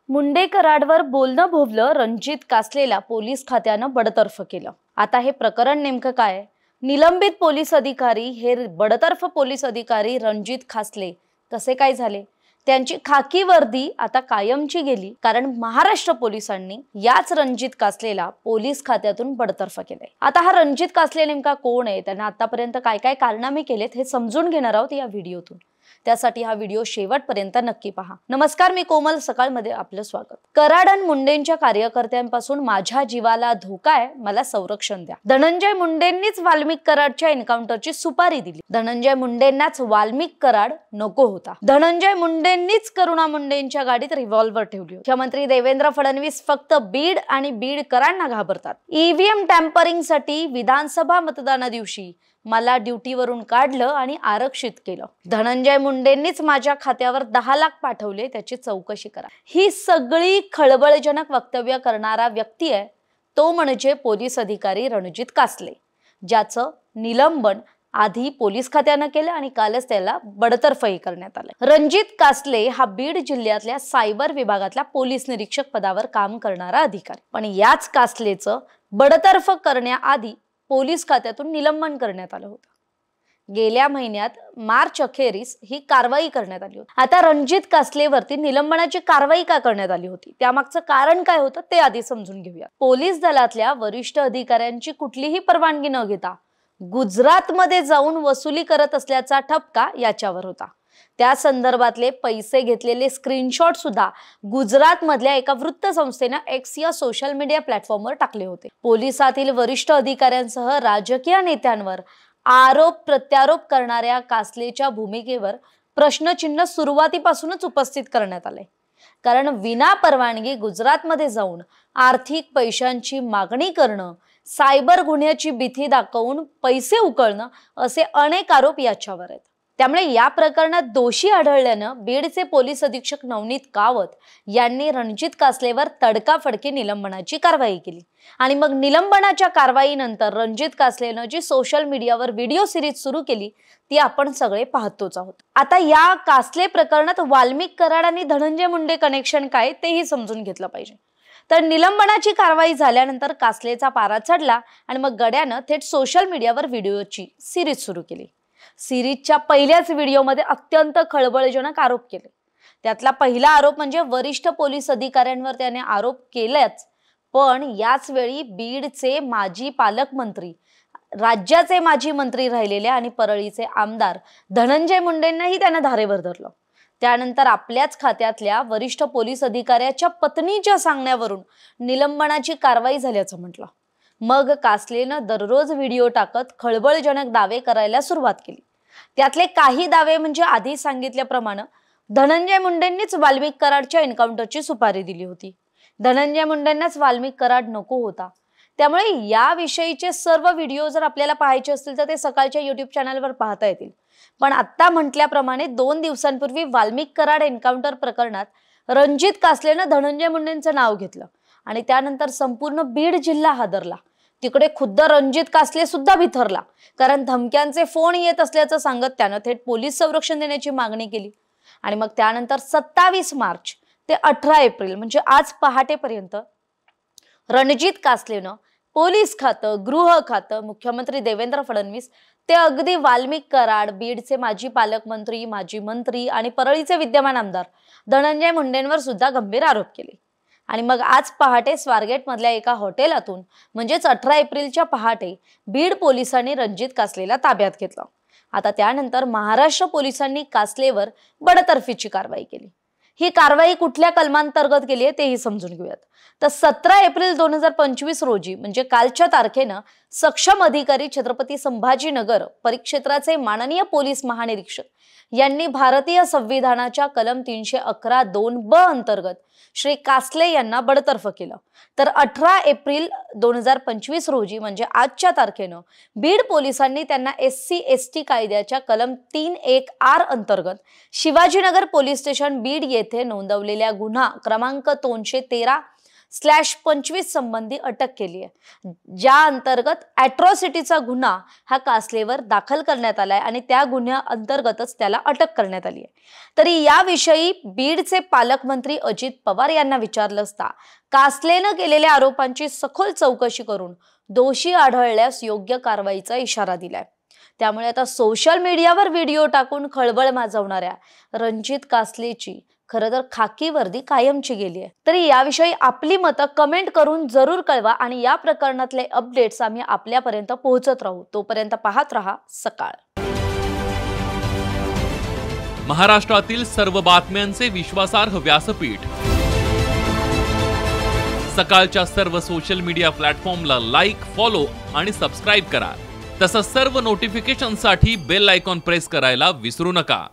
मुंडे कराडवर बोलणं भोवलं रणजित कासलेला पोलीस खात्यानं बडतर्फ केलं। आता हे प्रकरण नेमकं काय? निलंबित पोलीस अधिकारी हे बडतर्फ पोलीस अधिकारी रणजित कासले कसे काय झाले? त्यांची खाकी वर्दी आता कायमची गेली, कारण महाराष्ट्र पोलिसांनी याच रणजित कासलेला पोलीस खात्यातून बडतर्फ केलंय। आता हा रणजित कासले नेमका कोण आहे, त्यांना आतापर्यंत काय काय कारनामे केलेत हे समजून घेणार आहोत या व्हिडिओतून। त्यासाठी हा व्हिडिओ शेवटपर्यंत नक्की पहा। नमस्कार, मी कोमल सकाळमध्ये आपलं स्वागत। कराड आणि मुंडेंच्या कार्यकर्त्यांपासून माझ्या जीवाला धोका आहे, मला संरक्षण द्या। धनंजय मुंडेंनीच वाल्मिक कराडच्या एन्काउंटरची सुपारी दिली। धनंजय मुंडेंनाच वाल्मिक कराड नको होता। धनंजय मुंडेंनीच करुणा मुंडेंच्या गाडीत रिव्हॉल्वर ठेवली। मुख्यमंत्री देवेंद्र फडणवीस फक्त बीड आणि बीडकरांना घाबरतात। ईव्हीएम टॅम्परिंगसाठी विधानसभा मतदाना दिवशी मला ड्युटीवरून काढलं आणि आरक्षित केलं। धनंजय मुंडेंनीच माझ्या खात्यावर 10 लाख पाठवले, त्याची चौकशी करा। ही सगळी खळबळजनक वक्तव्य करणारा व्यक्ती आहे तो म्हणजे पोलीस अधिकारी रणजित कासले, ज्याचं निलंबन आधी पोलीस खात्यानं केलं आणि कालच त्याला बडतर्फही करण्यात आलं। रणजित कासले हा बीड जिल्ह्यातल्या सायबर विभागातल्या पोलीस निरीक्षक पदावर काम करणारा अधिकारी, पण याच कासलेचं बडतर्फ करण्याआधी पोलीस खात्यातून निलंबन करण्यात आलं होतं। गेल्या महिन्यात मार्च अखेरीस ही कारवाई करण्यात आली होती। आता रणजित कासलेवरती निलंबनाची कारवाई का करण्यात आली होती, त्यामागचं कारण काय होतं ते आधी समजून घेऊया। पोलीस दलातल्या वरिष्ठ अधिकाऱ्यांची कुठलीही परवानगी न घेता गुजरातमध्ये जाऊन वसुली करत असल्याचा ठपका याच्यावर होता। त्या संदर्भातले पैसे घेतलेले स्क्रीनशॉट सुद्धा गुजरात मधल्या एका वृत्त संस्थेने एक्स या सोशल मीडिया प्लॅटफॉर्मवर टाकले होते। पोलिसातील वरिष्ठ अधिकाऱ्यांसह राजकीय नेत्यांवर आरोप प्रत्यारोप करणाऱ्या कासलेच्या भूमिकेवर प्रश्नचिन्ह सुरुवातीपासूनच उपस्थित करण्यात आले, कारण विना परवानगी गुजरातमध्ये जाऊन आर्थिक पैशांची मागणी करणं, सायबर गुन्ह्याची भीती दाखवून पैसे उकळणं असे अनेक आरोप याच्यावर आहेत। त्यामुळे या प्रकरणात दोषी आढळल्यानं बीडचे पोलीस अधीक्षक नवनीत कावत यांनी रणजित कासलेवर तडकाफडकी निलंबनाची कारवाई केली। आणि मग निलंबनाच्या कारवाईनंतर रणजित कासलेनं जी सोशल मीडियावर व्हिडिओ सिरीज सुरू केली ती आपण सगळे पाहतोच आहोत। आता या कासले प्रकरणात वाल्मिक कराड आणि धनंजय मुंडे कनेक्शन काय तेही समजून घेतलं पाहिजे। तर निलंबनाची कारवाई झाल्यानंतर कासलेचा पारा चढला आणि मग गड्यानं थेट सोशल मीडियावर व्हिडिओची सिरीज सुरू केली। सिरीजच्या पहिल्याच व्हिडिओमध्ये अत्यंत खळबळजनक आरोप केले। त्यातला पहिला आरोप म्हणजे वरिष्ठ पोलीस अधिकाऱ्यांवर त्याने आरोप केलेच, पण याच वेळी बीडचे माजी पालकमंत्री, राज्याचे माजी मंत्री राहिलेले आणि परळीचे आमदार धनंजय मुंडेंनाही त्याने धारेवर धरलं। त्यानंतर आपल्याच खात्यातल्या वरिष्ठ पोलीस अधिकाऱ्याच्या पत्नीच्या सांगण्यावरून निलंबनाची कारवाई झाल्याचं म्हटलं। मग कासलेनं दररोज व्हिडिओ टाकत खळबळजनक दावे करायला सुरुवात केली। त्यातले काही दावे म्हणजे आधी सांगितल्याप्रमाणे धनंजय मुंडेंनीच वाल्मिक कराडच्या एन्काउंटरची सुपारी दिली होती। धनंजय मुंडेंनाच वाल्मिक कराड नको होता। त्यामुळे याविषयीचे सर्व व्हिडिओ जर आपल्याला पाहायचे असतील तर ते सकाळच्या YouTube चॅनलवर पाहता येतील। पण आता म्हटल्याप्रमाणे 2 दिवसांपूर्वी वाल्मिक कराड एन्काउंटर प्रकरणात रणजित कासलेनं धनंजय मुंडेंचं नाव घेतलं आणि त्यानंतर संपूर्ण बीड जिल्हा हादरला। तिकडे खुद्द रणजित कासले सुद्धा बिथरला, कारण धमक्यांचे फोन येत असल्याचं सांगत त्यानं थेट पोलीस संरक्षण देण्याची मागणी केली। आणि मग त्यानंतर 27 मार्च ते 18 एप्रिल म्हणजे आज पहाटेपर्यंत रणजित कासलेनं पोलीस खातं, गृह खातं, मुख्यमंत्री देवेंद्र फडणवीस ते अगदी वाल्मिक कराड, बीडचे माजी पालकमंत्री, माजी मंत्री आणि परळीचे विद्यमान आमदार धनंजय मुंडेंवर सुद्धा गंभीर आरोप केले। आणि मग आज पहाटे स्वारगेट मधल्या एका हॉटेलातून म्हणजेच 18 एप्रिलच्या पहाटे बीड पोलिसांनी रणजित कासलेला ताब्यात घेतलं। आता त्यानंतर महाराष्ट्र पोलिसांनी कासलेवर बडतर्फीची कारवाई केली। ही कारवाई कुठल्या कलमांतर्गत केली आहे तेही समजून घेऊयात। तर 17 एप्रिल 2025 रोजी म्हणजे कालच्या तारखेनं सक्षम अधिकारी छत्रपती संभाजीनगर परिक्षेत्राचे माननीय पोलीस महानिरीक्षक यांनी भारतीय संविधानाच्या कलम 311(2)(ब) अंतर्गत श्री कासले यांना बडतर्फ केलं। तर 18 एप्रिल 2025 रोजी म्हणजे आजच्या तारखेनं बीड पोलिसांनी त्यांना SC/ST कायद्याच्या कलम 3(1)(r) अंतर्गत शिवाजीनगर पोलीस स्टेशन बीड येथे नोंदवलेल्या गुन्हा क्रमांक 213 2025 संबंधी अटक केली आहे, ज्या अंतर्गत अॅट्रॉसिटीचा गुन्हा हा कासलेवर दाखल करण्यात आलाय आणि त्या गुन्ह्या अंतर्गतच त्याला अटक करण्यात आली आहे। तरी याविषयी बीडचे पालकमंत्री अजित पवार यांना विचारलं असता कासलेनं केलेल्या आरोपांची सखोल चौकशी करून दोषी आढळल्यास योग्य कारवाईचा इशारा दिलाय। त्यामुळे आता सोशल मीडियावर व्हिडिओ टाकून खळबळ माजवणाऱ्या रणजित कासलेची खरं तर खाकी वर्दी कायमची गेली आहे। तरी याविषयी आपली मतं कमेंट करून जरूर कळवा आणि या प्रकरणातले अपडेट्स आम्ही आपल्यापर्यंत पोहोचत राहू। तोपर्यंत पाहत रहा सकाळ। महाराष्ट्रातील सर्व बातम्यांचे विश्वासार्ह व्यासपीठ सकाळच्या सर्व सोशल मीडिया प्लॅटफॉर्मला लाईक, फॉलो आणि सबस्क्राईब करा। तसंच सर्व नोटिफिकेशनसाठी बेल आयकॉन प्रेस करायला विसरू नका।